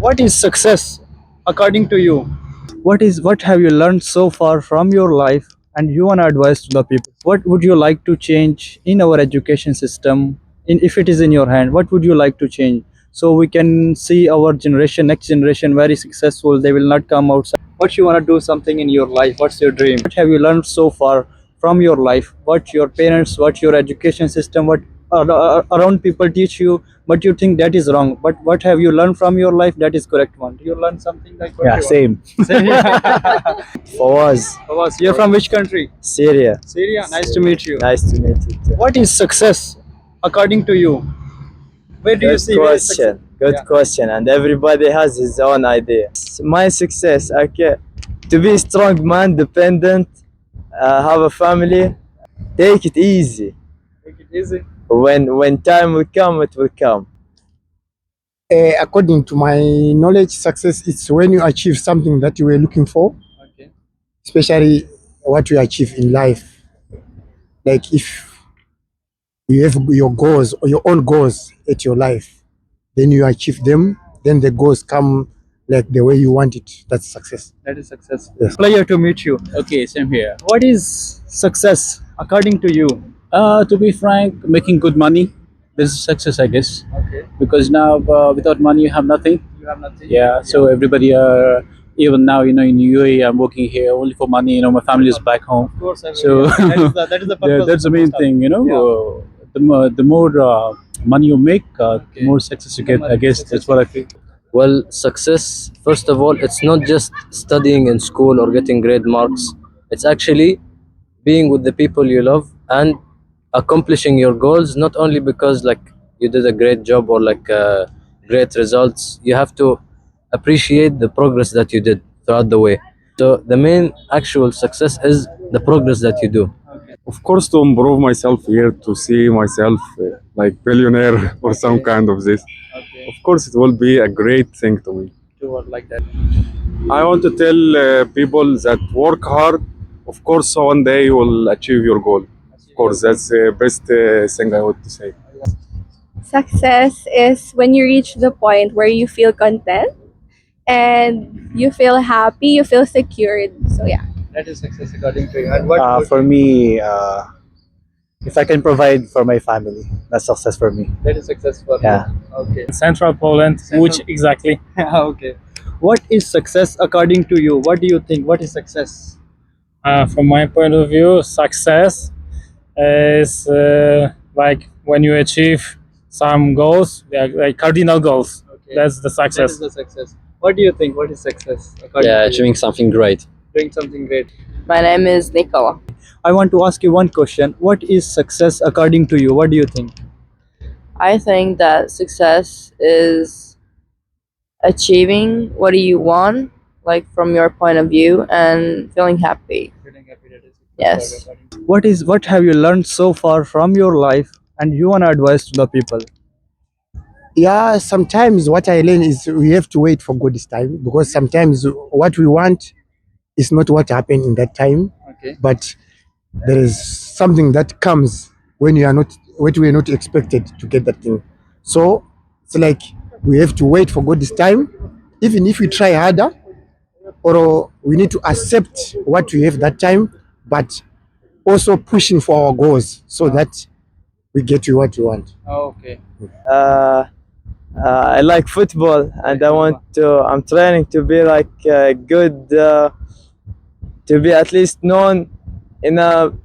What is success according to you? What have you learned so far from your life and you want to advise to the people? What would you like to change in our education system? In if it is in your hand, what would you like to change so we can see our generation, next generation, very successful? They will not come outside. What you want to do something in your life? What's your dream? What have you learned so far from your life? What your parents, what your education system, what around people teach you, but you think that is wrong. But what have you learned from your life that is correct one? Do you learn something like what Yeah, you same. want? Fawaz, Fawaz, you're from which country? Syria. Syria. Nice to meet you. Nice to meet you too. What is success according to you? Where do you Good see where is success? question. Good Yeah. question. And everybody has his own idea. My success, okay, to be a strong man, dependent, have a family, take it easy. Take it easy. When time will come, it will come. According to my knowledge, success is when you achieve something that you were looking for, Okay. especially what you achieve in life. Like if you have your goals or your own goals at your life, then you achieve them, then the goals come like the way you want it. That's success. That is success. Yes. Pleasure to meet you. Okay, same here. What is success according to you? To be frank, making good money, this is success, I guess. Okay. Because now, without money, you have nothing. You have nothing. Yeah. So everybody, even now, in UAE, I'm working here only for money. My family is back home. Of course. So That is the yeah, purpose. that's the main thing. The more money you make, the more success you get. I guess that's what I feel. Well, success, first of all, it's not just studying in school or getting great marks. It's actually being with the people you love and accomplishing your goals, not only because like you did a great job or like great results. You have to appreciate the progress that you did throughout the way. So the main actual success is the progress that you do. Of course, to improve myself here, to see myself like billionaire or some kind of this. Okay. Of course, it will be a great thing to me. To what like that? I want to tell people that work hard. Of course, one day you will achieve your goal. Of course, that's the best thing I want to say. Success is when you reach the point where you feel content and you feel happy, you feel secured. So yeah. That is success according to you. And what would For me, if I can provide for my family, that's success for me. that is success for Yeah. you? Okay. Central Poland, which exactly? Okay. What is success according to you? What do you think? What is success? From my point of view, success is like when you achieve some goals, like cardinal goals. Okay. That's the That is success. the success. What do you think? What is success according Yeah, to you? achieving something great. Doing something great. My name is Nicola. I want to ask you one question. What is success according to you? What do you think? I think that success is achieving what you want, like from your point of view, and feeling happy. Feeling happy, that is success Yes. according to you. What have you learned so far from your life and you want to advise to the people? Yeah, sometimes what I learn is we have to wait for God's time, because sometimes what we want is not what happened in that time, Okay. but there is something that comes when you are not what we are not expected to get that thing. So it's like we have to wait for God's time, even if we try harder, or we need to accept what we have that time, but also pushing for our goals so that we get to what we want. Okay. Uh, I like football, and I'm training to be like good, to be at least known in known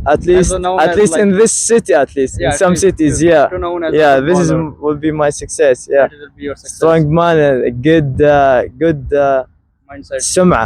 at as least like- in this city, at least Yeah, in at some least cities. to- Yeah, to known as a yeah. This is footballer. will be my success. Yeah, That will be your success. strong man, and a good Mindset. sum'a.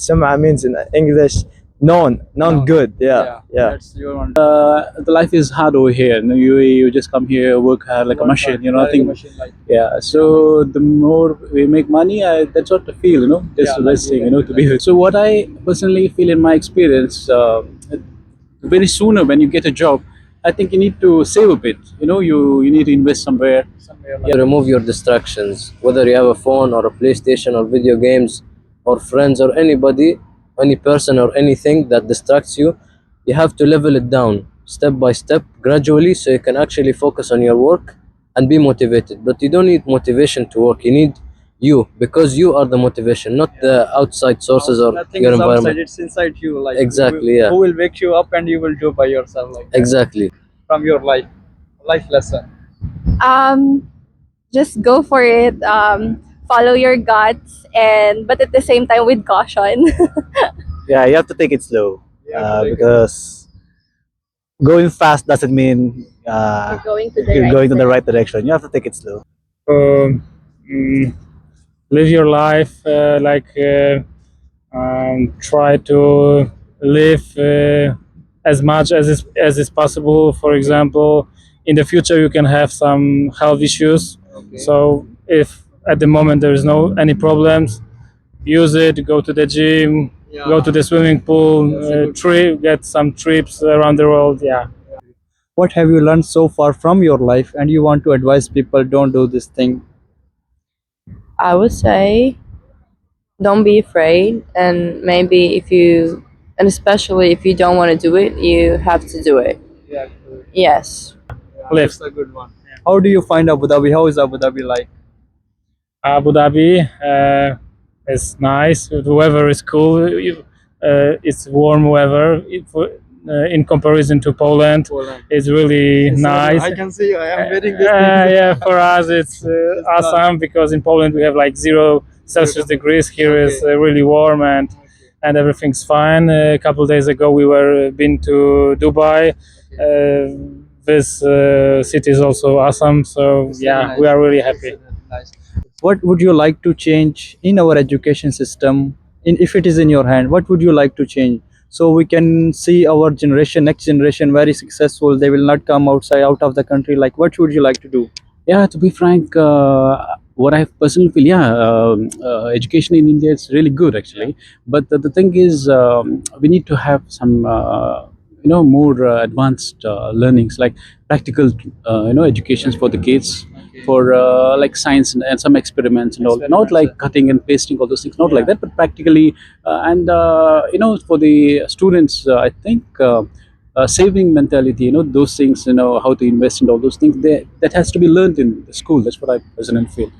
Sum'a means in English known good. Yeah. That's your one. The life is hard over here. You just come here, work hard like a machine. I think. Yeah. So the more we make money, that's what I feel. That's Yeah, the best thing. To be with. So what I personally feel in my experience, very sooner when you get a job, I think you need to save a bit. You need to invest somewhere. You remove your distractions, whether you have a phone or a PlayStation or video games or friends or anybody, any person or anything that distracts you. You have to level it down step by step, gradually, so you can actually focus on your work and be motivated. But you don't need motivation to work. You need you, because you are the motivation, not the outside sources or Nothing your is outside, environment. it's inside you. Like Exactly, yeah. who will wake you up and you will do by yourself like that. Exactly. From your life lesson. Um, just go for it. Follow your guts, and but at the same time with caution. Yeah, you have to take it slow because going fast doesn't mean Going to the you're right going to the right direction. You have to take it slow. Um, Live your life try to live as much as is possible. For example, in the future you can have some health issues. So if at the moment there is no any problems, use it. Go to the gym, go to the swimming pool, get some trips around the world. Yeah. What have you learned so far from your life and you want to advise people don't do this thing? I would say don't be afraid, and maybe if you, and especially if you don't want to do it, you have to do it. Yes. Live. That's a good one. How do you find Abu Dhabi? How is Abu Dhabi like? Abu Dhabi is nice. The weather is cool. It's warm weather. In comparison to Poland, it's really nice. I can see I am wearing this Yeah, for us it's awesome because in Poland we have like 0 Celsius degrees. Here is really warm and everything's fine. A couple days ago we were been to Dubai. This city is also awesome. So yeah, we are really happy. What would you like to change in our education system? If it is in your hand, what would you like to change? So we can see our generation, next generation, very successful. They will not come out of the country. Like, what would you like to do? Yeah, to be frank, what I personally feel, yeah, education in India is really good actually. But the thing is, we need to have some, more advanced learnings, like practical, educations for the kids, for like science and some experiments and all. Not like cutting and pasting all those things, not like that, but practically, and for the students, I think. Saving mentality, those things, how to invest in all those things, that has to be learned in the school. That's what I personally feel.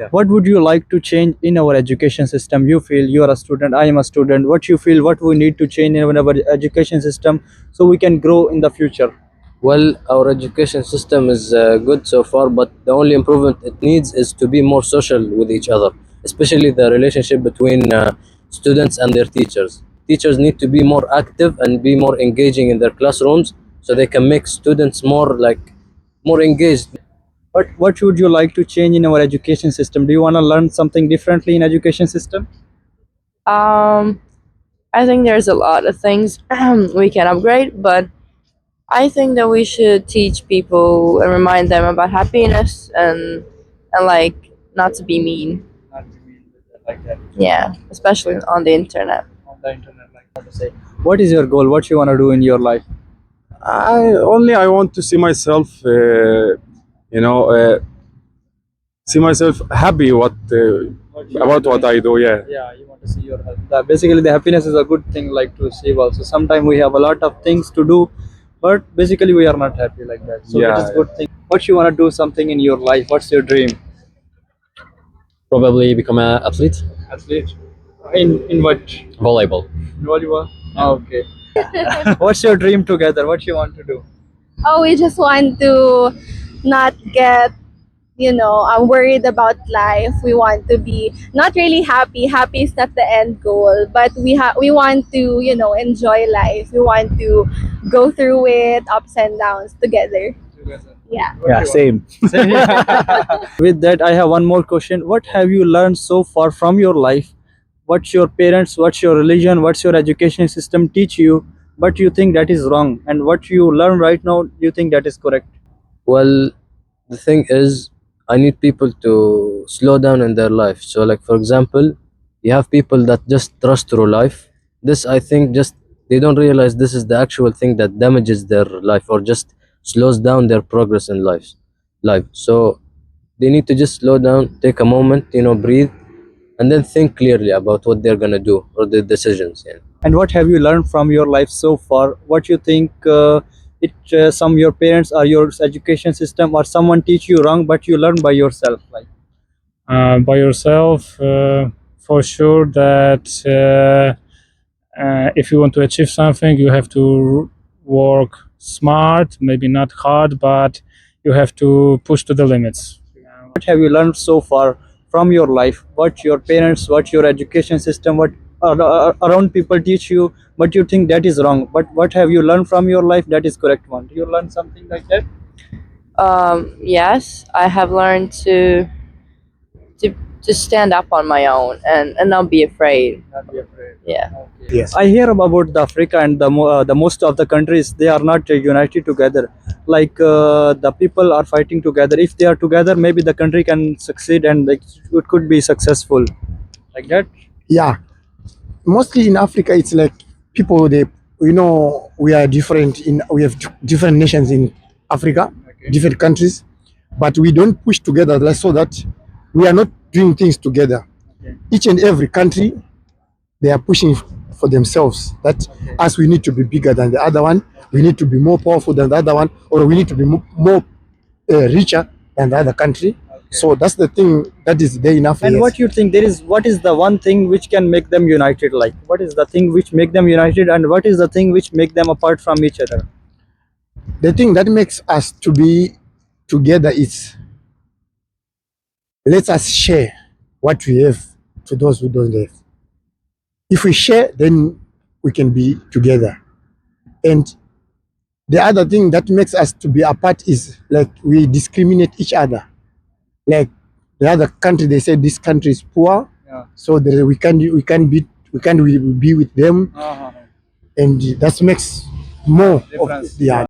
What would you like to change in our education system? You feel you are a student, I am a student. What you feel, what we need to change in our education system so we can grow in the future? Well, our education system is good so far, but the only improvement it needs is to be more social with each other, especially the relationship between students and their teachers. Teachers need to be more active and be more engaging in their classrooms so they can make students more engaged. What would you like to change in our education system? Do you want to learn something differently in education system? Um, I think there's a lot of things we can upgrade, but I think that we should teach people and remind them about happiness and like not to be mean. Like that Yeah, especially on the internet. on the internet, like how to say. What is your goal? What you want to do in your life? I want to see myself, you know, see myself happy about what I do. Yeah. Yeah, you want to see your health. Basically, the happiness is a good thing, like to receive also. Sometimes we have a lot of things to do, but basically we are not happy like that. So that is Yeah. good thing. What you want to do something in your life? What's your dream? Probably become an athlete. Athlete. In what? Volleyball. Volleyball. Okay. What's your dream together? What you want to do? Oh, we just want to not get, I'm worried about life. We want to be not really happy. Happy is not the end goal, but we want to, enjoy life. We want to go through it, ups and downs together. Yeah. Yeah, same. With that, I have one more question. What have you learned so far from your life? What's your parents, what's your religion, what's your education system teach you, but you think that is wrong? And what you learn right now, you think that is correct? Well, the thing is, I need people to slow down in their life. So, like for example, you have people that just trust through life. This, I think, just they don't realize this is the actual thing that damages their life or just slows down their progress in life. So they need to just slow down, take a moment, breathe, and then think clearly about what they're gonna do or their decisions. Yeah. And what have you learned from your life so far? What you think it some your parents or your education system or someone teach you wrong, but you learn by yourself, like? By yourself, for sure that if you want to achieve something, you have to work smart, maybe not hard, but you have to push to the limits. What have you learned so far from your life? What your parents, what your education system, what around people teach you, but you think that is wrong, but what have you learned from your life that is correct one? Do you learn something like that? Yes, I have learned to to stand up on my own and not be afraid. Not be afraid. Yeah. Yes. I hear about the Africa and the most of the countries, they are not united together. Like the people are fighting together. If they are together, maybe the country can succeed and like, it could be successful. Like that. Yeah. Mostly in Africa, it's like people, they, we are different we have different nations in Africa, different countries, but we don't push together, like, so that we are not doing things together. Each and every country, they are pushing for themselves, that us, we need to be bigger than the other one, we need to be more powerful than the other one, or we need to be more richer than the other country. So that's the thing that is there in Africa. And what you think what is the one thing which can make them united? Like what is the thing which make them united, and what is the thing which make them apart from each other? The thing that makes us to be together is, let us share what we have to those who don't have. If we share, then we can be together. And the other thing that makes us to be apart is, like, we discriminate each other. Like the other country, they say this country is poor, so that we can't be with them, and that makes more of, yeah.